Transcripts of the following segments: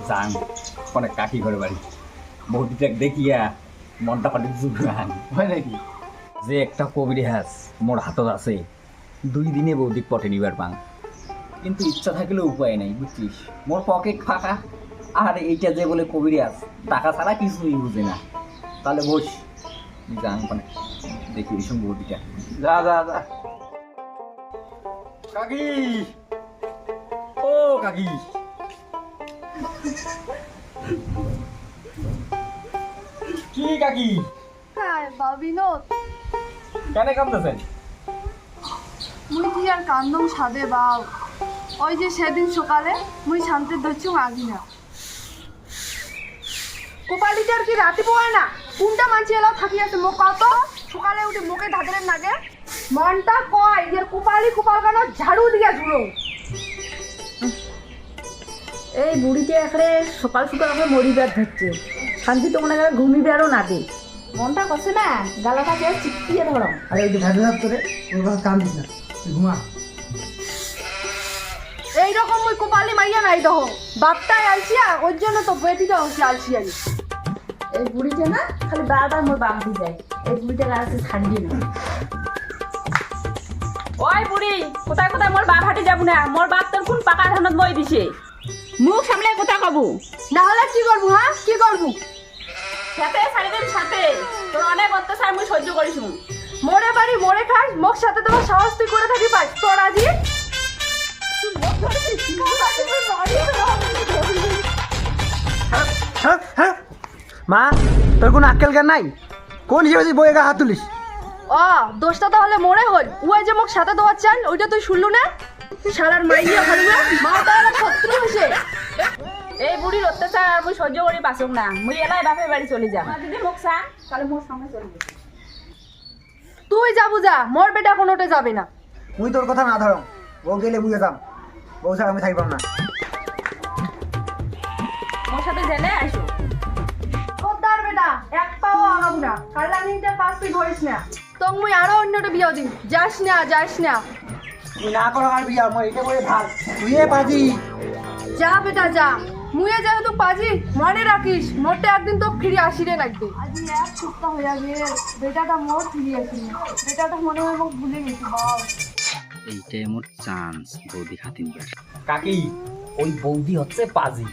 যাং অনেক কাকি ঘরে বাড়ি বৌদিটা দেখিয়া মনটা পাটি জুগান হয় নাকি যে একটা কবিরাজ মোর হাতত আছে 2 দিনে বৌদিক পটে নিবার পাং কিন্তু ইচ্ছা থাকলেও উপায় নাই বুঝছিস মোর পকেট ফাঁকা আর এইটা যে বলে কবিরাজ টাকা ছাড়া কিছুই বুঝে না তাহলে বস যাং মানে দেখি ওই সঙ্গে বৌদিটা যা যা যা কাকি ও কাকি কি কাকি হ্যাঁ বাবিনোদ কেন কাঁদতেছেন মুই কি আর কান্দম সাদে বাউ ওই যে সেদিন সকালে মুই শান্তির ধরছু আগি না কোপালিটার কি রাতে পোয় না কোনটা মানছি এলাও থাকি আছে মোক কত সকালে উঠে মুখে ধাঁধরের নাগে মনটা কয় যে কোপালি কোপাল গানো ঝাড়ু দিয়া ঝুলো এই বুড়িকে এখানে সকাল সকাল আমাকে মরিবার ধরছে শান্তি তো মনে করে ঘুমিবারও না দে মনটা করছে না গালাটাকে চিপকিয়ে ধরো আরে ওই যে ঢাকা হাত তোরে ওর কথা কান্দিস না তুই ঘুমা এইরকম মুই কোপালি মাইয়া নাই দহ বাপটাই আলছিয়া ওর জন্য তো বেটিটা হচ্ছে আলছিয়ারি এই বুড়িটা না খালি বারবার মোর বাপ দিয়ে যায় এই বুড়িটা গাছে ছাড়বি না ওই বুড়ি কোথায় কোথায় মোর বাপ হাঁটে যাবো না মোর বাপ তোর কোন পাকা ধানত বই দিছে মুখ সামলে কোথা কবু না হলে কি করবো হ্যাঁ কি করবো সাথে সারিদিন সাথে তোর অনেক অত্যাচার মুই সহ্য করিস মোরে বাড়ি মোরে খাস মোর সাথে তোমার সাহস তুই করে থাকি পাই তোর আজি হ্যাঁ হ্যাঁ মা তোর কোনো আক্কেল জ্ঞান নাই কোন হিসেবে বইয়ে গা হাত তুলিস ও দোষটা তাহলে মোরে হল ওই যে মোক সাথে দেওয়ার চান ওইটা তুই শুনলু না সারার মাইয়া ভালো না মা তাহলে শত্রু হয়েছে এই বুড়ির অত্যাচার আর মুই সহ্য করি বাসুক না মুই এলাই বাপের বাড়ি চলে যাব যদি মুখ চান তাহলে মোর সঙ্গে চলবে তুই যাবু যা মোর বেটা কোনোটা যাবে না মুই তোর কথা না ধরো বউ গেলে বুঝে যাম বউ ছাড়া আমি থাকবাম না মোর সাথে জেলে আসো খোদ্দার বেটা এক পাও আগাবো না কাল লাইনটার পাস তুই ধরিস না তো মুই আরো অন্যটা বিয়া দিন যাস না তুই না করো আর বিয়া আমার এটা বলে ভাল তুই পাজি যা বেটা যা মুয়ে যেহেতু পাজি মনে রাখিস মোটে একদিন তো ফিরে আসিরে লাগবে আজ এক সপ্তাহ হয়ে গেল বেটাটা মোর ফিরে আসিনি বেটাটা মনে হয় মোক ভুলে গেছি বাবা এইটাই মোর চান্স বৌদি হাতে নিবার কাকি ওই বৌদি হচ্ছে পাজি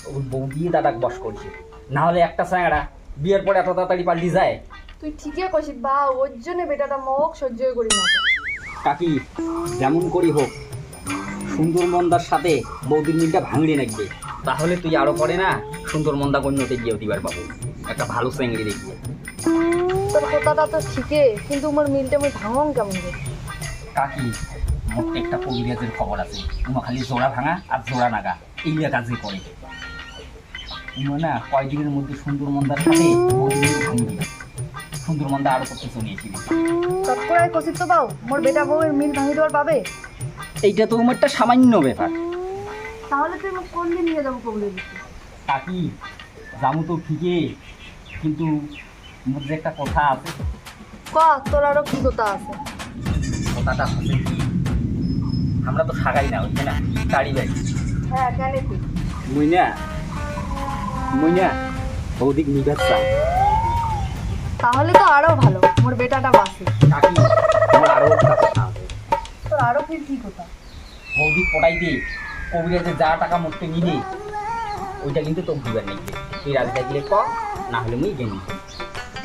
ওই বৌদি দাদাক বস করছে না হলে একটা স্যাংড়া বিয়ের পরে এত তাড়াতাড়ি পাল্টি যায় তুই ঠিকই কইছিস বা ওর জন্য বেটাটা মোক সহ্য করি না কাকি যেমন করি হোক সুন্দর মন্দার সাথে বৌদির মিলটা ভাঙড়ি নাকবে তাহলে তুই আরো পরে না সুন্দর মন্দা কন্যতে গিয়ে দিবার পাবো একটা ভালো স্যাংড়ি দেখবে তোর কথাটা তো ঠিকই কিন্তু মোর মিলটা মই ভাঙন কেমন করে কাকি মোট একটা কবিরাজের খবর আছে তোমার খালি জোড়া ভাঙা আর জোড়া নাগা এই কাজে করে তোমার না কয়েকদিনের মধ্যে সুন্দর মন্দার সাথে বৌদির মিল ভাঙবে সুন্দর মন্দা আরো করতে চলিয়েছিল তৎকরাই কষিত তো পাও মোর বেটা বউয়ের মিল ভাঙি দেওয়ার পাবে এইটা তো আমার একটা সামান্য ব্যাপার তাহলে তুই মোক কোন দিন নিয়ে যাবো কবলে দিতে কাকি যাবো তো ঠিকই কিন্তু মোর যে একটা কথা আছে ক তোর আরো কি কথা আছে কথাটা হচ্ছে কি আমরা তো সাগাই না হচ্ছে না গাড়ি বাড়ি হ্যাঁ কেন তুই মুইনা বৌদিক নিবার চাই তাহলে তো আরো ভালো মোর বেটাটা বাসে কাকি আমার আরো একটা কথা আছে তোর আরো ফির কি কথা বৌদি পটাই দিয়ে কবিরাজের যা টাকা মুখতে নিলে ওইটা কিন্তু তোর দিবার নেই তুই রাজটা গেলে ক না হলে মুই গেলি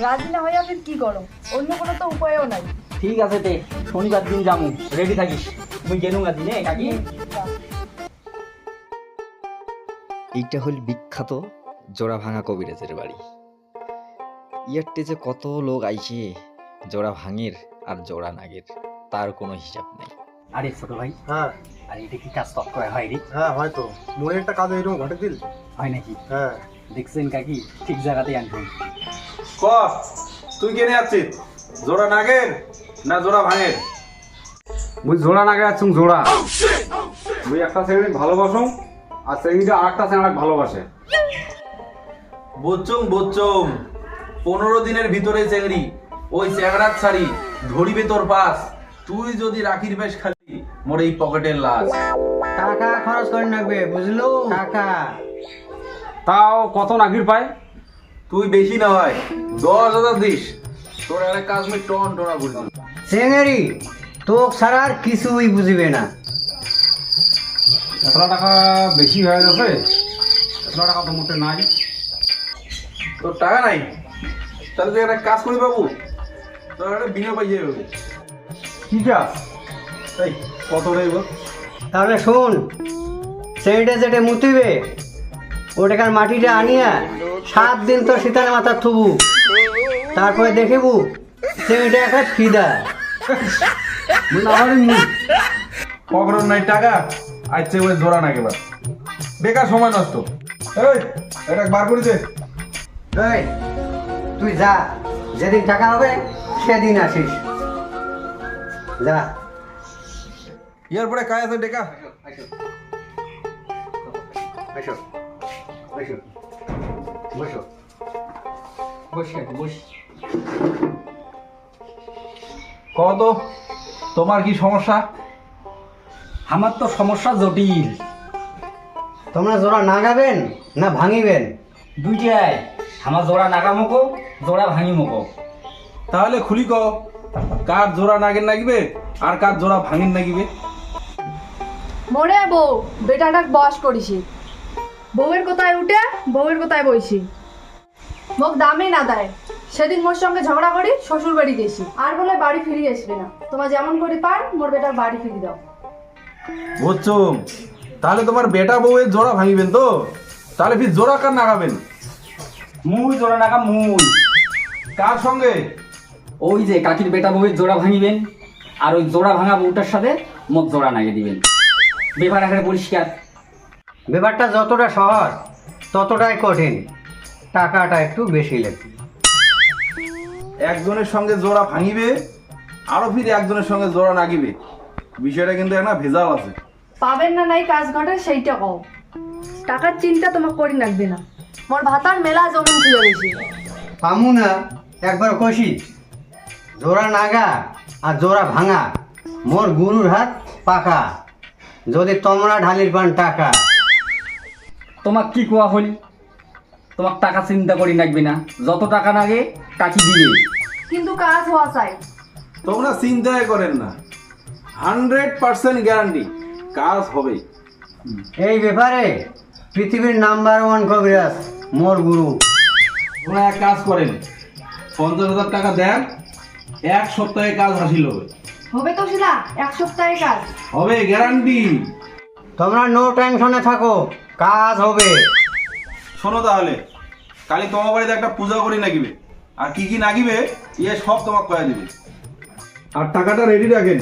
রাজি না হইয়া ফির কি করো অন্য কোনো তো উপায়ও নাই ঠিক আছে তে শনিবার দিন যাবো রেডি থাকিস মুই গেলুম না দিনে কাকি এইটা হল বিখ্যাত জোড়া ভাঙা কবিরাজের বাড়ি ইয়ারতে যে কত লোক আইছে জোড়া ভাঙের আর জোড়া নাগের তার কোনো হিসাব নাই আরে ছোট ভাই হ্যাঁ আর এটা কি কাজ তৎ করে হয় রে হ্যাঁ হয়তো মনে একটা কাজ এরকম ঘটে দিল হয় নাকি হ্যাঁ দেখছেন কাকি ঠিক জায়গাতেই আনবেন ক তুই কেনে আছিস জোড়া নাগের না জোড়া ভাঙের মুই জোড়া নাগে আছি জোড়া মুই একটা ছেলে ভালোবাসুম আর ছেলেটা আরেকটা ছেলে ভালোবাসে বুঝছুম 15 দিনের ভিতরে চেংড়ি ওই চেংড়ার ছাড়ি ধরিবে তোর পাস তুই যদি রাখির বেশ খালি মোর এই পকেটের লাশ টাকা খরচ করে রাখবে বুঝলো টাকা তাও কত নাগির পায়? তুই বেশি না হয় 10,000 দিস, তোর একটা কাজ আমি টন টনা করে দিই। সেঙ্গেরি তোক ছাড়া আর কিছুই বুঝিবে না। এত টাকা বেশি হয়ে যাচ্ছে, এত টাকা তো মোটে নাই। তোর টাকা নাই, তাহলে তুই একটা কাজ করি বাবু, তোর একটা বিনা পাইয়ে যাবে। কি কাজ? এই কত রইব? তাহলে শোন, সেইটা যেটা মুতিবে ওটাকার মাটিটা আনিয়া 7 দিন তো শীতালে মাথা থুবু, তারপরে দেখিবু সেইটা একটা ফিদা। পকড়ন নাই টাকা, আইছে ওই জোড়া না একেবার, বেকার সময় নষ্ট। এই এটা বার করে দে। এই তুই যা, যেদিন টাকা হবে সেদিন আসিস, যা। ইয়ার পরে কাজ আছে ডেকা। কত তোমার কি সমস্যা? আমার তো সমস্যা জটিল, তোমরা জোড়া নাগাবেন না ভাঙিবেন? দুইটাই। আমার জোড়া নাগামুকো, জোড়া ভাঙিমুকো। তাহলে খুলি কও, কার জোড়া নাগের নাগিবে আর কার জোড়া ভাঙেন নাগিবে? মরে বউ বেটাটাক বস করিছি, বউয়ের কোথায় উঠে বউয়ের কোথায় বইছি, মোক দামে না দেয়। সেদিন মোর সঙ্গে ঝগড়া করি শ্বশুর বাড়ি গেছি, আর বলে বাড়ি ফিরে আসবে না। তোমার যেমন করে পার মোর বেটার বাড়ি ফিরে দাও। বুঝছো? তাহলে তোমার বেটা বউয়ের জোড়া ভাঙিবেন তো? তাহলে ফির জোড়া কার নাগাবেন? মুই জোড়া নাগা মুই। কার সঙ্গে? ওই যে কাকির বেটা বউয়ের জোড়া ভাঙিবেন, আর ওই জোড়া ভাঙা বউটার সাথে মোক জোড়া নাগে দিবেন। ব্যাপার এখানে পরিষ্কার। ব্যাপারটা যতটা সহজ ততটাই কঠিন, টাকাটা একটু বেশি লাগবে। একজনের সঙ্গে জোড়া ভাঙিবে, আরো ফির একজনের সঙ্গে জোড়া নাগিবে, বিষয়টা কিন্তু একটা ভেজাল আছে। পাবেন না নাই কাজ ঘটে সেইটা কও। টাকার চিন্তা তোমার করি লাগবে না, মোর ভাতার মেলা জমিন খুলে গেছি। পামু না একবার কষি, জোড়া নাগা আর জোড়া ভাঙা মোর গুরুর হাত পাকা, যদি তোমরা ঢালির পান টাকা। তোমাক কি কোয়া হল? তোমাক টাকা চিন্তা করি লাগবে না, যত টাকা লাগে কাকি দিবে। কিন্তু কাজ হওয়া চাই। তোমরা চিন্তাই করেন না, 100% গ্যারান্টি কাজ হবে। এই ব্যাপারে পৃথিবীর নাম্বার 1 কবিরাজ মোর গুরু। তোমরা এক কাজ করেন, 50,000 টাকা দেন, 1 সপ্তাহে কাজ হাসিল হবে। হবে তো শিলা, 1 সপ্তাহে কাজ হবে গ্যারান্টি। তোমরা নো টেনশনে থাকো, কাজ হবে। শোনো তাহলে, কালি তোমার বাড়িতে একটা পূজা করি নাগিবে, আর কি কি নাগিবে ইয়ে সব তোমাকে কয়ে দিবে। আর টাকাটা রেডি রাখেন,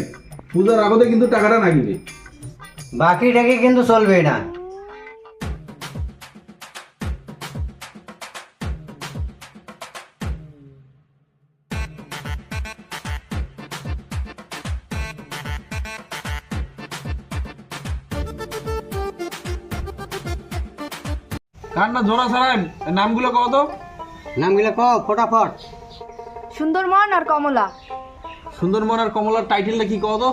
পূজার আগতে কিন্তু টাকাটা নাগিবে। বাকি টাকি কিন্তু চলবে না। কার না জোড়া ছাড়ান, নামগুলো কও তো। নামগুলো কও ফটাফট। সুন্দরমন আর কমলা। সুন্দরমন আর কমলার টাইটেলটা কি কও তো?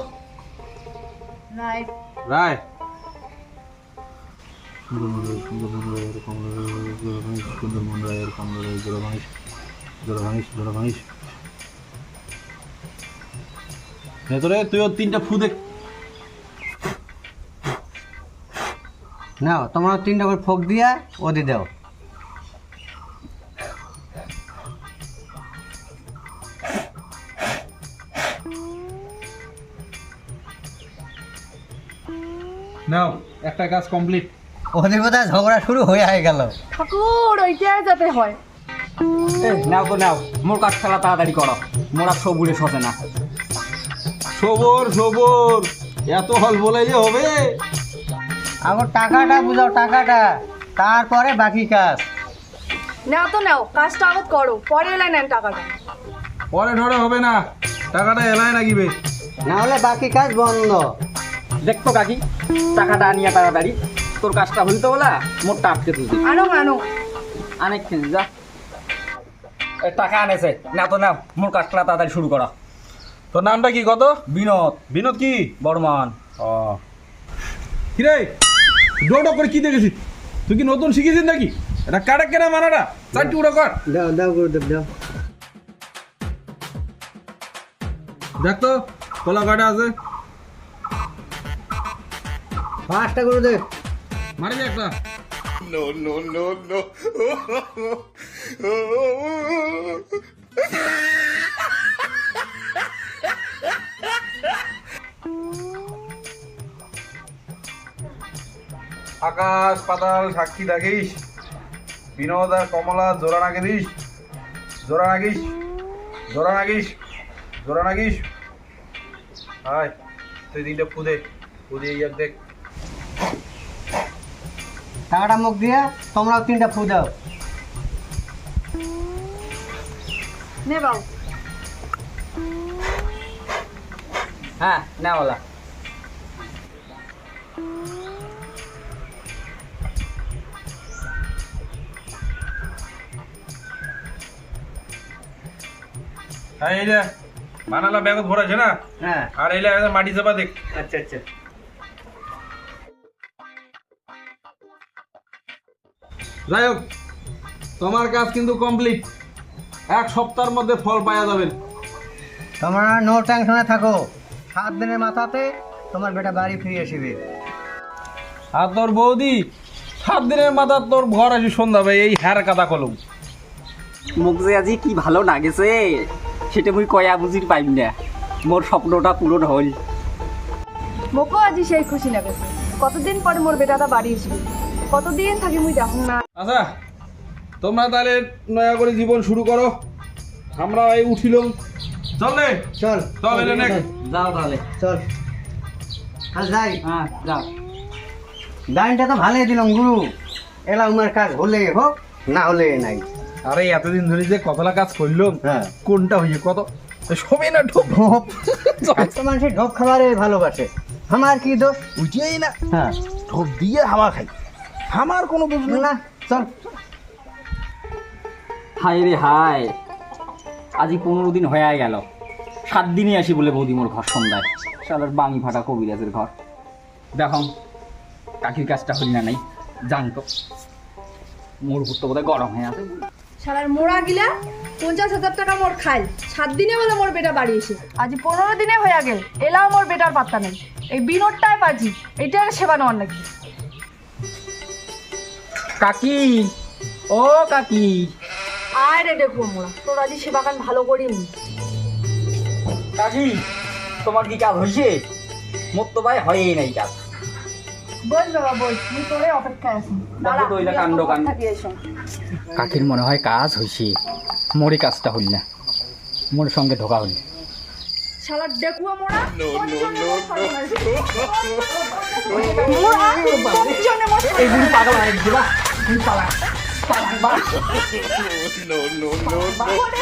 রাইট। রায়। ভেতরে তুইও 3টা ফু দেখ। নাও তোমরা 3টা করে ফোক দিয়া ওদি দাও। নাও একটা কাজ কমপ্লিট। ওদের বোধহয় ঝগড়া শুরু হয়ে গেল। ঠাকুর ওইটাই যাতে হয়। নাও তো নাও, মোর কাজ খেলা তাড়াতাড়ি করো, মোরা সবুরে সতে না। সবর সবর, এত হল বলে যে হবে? আমার টাকাটা বুঝাও, টাকাটা, তারপরে বাকি কাজ। নাও তো নাও, কাজটা আগত করো, পরে এলাই নেন টাকাটা। পরে ধরে হবে না, টাকাটা এলাই নাগিবে। না হলে বাকি কাজ বন্ধ। দেখতো কাকি, টাকাটা আনিয়া তাড়াতাড়ি, তোর কাজটা হইতে বলা মোরটা আটকে তুলছি। আনো আনো। অনেক যা টাকা আনেছে, না তো নাও, মোর কাজটা তাড়াতাড়ি শুরু করা। তোর নামটা কি কত? বিনোদ। বিনোদ কি বর্মান। কিরে ডোক করে কি দেখেছিস? তুই কি নতুন শিখেছিস নাকি? এটা কাটে কেনা মানাটা চার টুকরো কর। দাও দাও গুরুদেব দাও। দেখ তো কলা কয়টা আছে, 5টা গুরুদেব। মারি দে একটা। আকাশ পাতাল সাক্ষী থাকিস, বিনোদ আর কমলা জোড়া নাগে দিস, জোড়া নাগিস, জোড়া নাগিস, জোড়া নাগিস। হাই তুই 3টে ফুদে ফুদে ইয়ার দেখ। টাকাটা মুখ দিয়া তোমরাও 3টা ফু দাও। নে বাবু। হ্যাঁ না বলা হ্যাঁ এই যে বানালা ব্যাগ ভরাছে না, হ্যাঁ আর এইলা একদম মাটি চাপা দেখ। আচ্ছা আচ্ছা। যাই হোক তোমার কাজ কিন্তু কমপ্লিট, 1 সপ্তাহের মধ্যে ফল পাওয়া যাবেন। তোমরা নো টেনশনে থাকো, 7 দিনের মাথাতে তোমার বেটা বাড়ি ফিরে আসবে। আর তোর বৌদি 7 দিনের মাথা তোর ঘর আসি সন্ধ্যা ভাই এই হ্যার কাদা কলম। মুখ যে আজি কি ভালো লাগেছে সেটা মুই কয়া বুঝির পাইম না, মোর স্বপ্নটা পূরণ হল। মোকো আজি সেই খুশি লাগেছে, কতদিন পরে মোর বেটাটা বাড়ি আসবে, কতদিন থাকি মুই দেখুন না। আচ্ছা তোমরা তাহলে নয়া করে জীবন শুরু করো, আমরা এই উঠিলাম। চল রে চল চল এলে নে। যাও তাহলে। চল আর যাই। হ্যাঁ যাও। গানটা তো ভালোই দিলাম গুরু, এলা উমার কাজ হলে হোক না হলে নাই। আরে এতদিন ধরে যে কতলা কাজ করলাম, হ্যাঁ কোনটা হইছে কত সবই না ঢোক ঢোপ একটা মানুষের ঢোপ খাবারে ভালোবাসে, আমার কি দোষ? উঠেই না হ্যাঁ ঢোক দিয়ে হাওয়া খাই, আমার কোনো বুঝলো না চল। হাই রে হাই, আজি 15 দিন হয়ে গেল, 7 দিনই আসি বলে বৌদি মোর ঘর সন্ধ্যায়, শালার বাঙি ফাটা কবিরাজের ঘর। দেখো কাকির কাজটা হলি না নাই জানতো, মোর ভুট্টো বোধহয় গরম হয়ে আছে। সারার মোড়া গিলা 50,000 টাকা মোর খাই, 7 দিনে বলে মোর বেটা বাড়ি এসে, আজ 15 দিনে হয়ে গেল, এলাও মোর বেটার পাত্তা নেই। এই বিনোদটাই পাজি, এইটার সেবা নেওয়ার নাকি। কাকি ও কাকি, আয় রে দেখো মোড়া, তোর আজি সেবা কান ভালো করিনি। কাকি তোমার কি কাজ হয়েছে? মোর তো ভাই হয়ই নাই কাজ। বল বাবা বল, আমি তোরে অপেক্ষায় আছি। দেখো তো ওইটা কাণ্ড কাণ্ড। থাকি এসো। কাকির মনে হয় কাজ হয়েছে, মোরই কাজটা হল না, মোর সঙ্গে ধোকা হল। শালার দেখুয়া মোড়া, এই বুড়ি পাগল হয়ে গেছে বা, তুই পালা পালা বা। মোড়া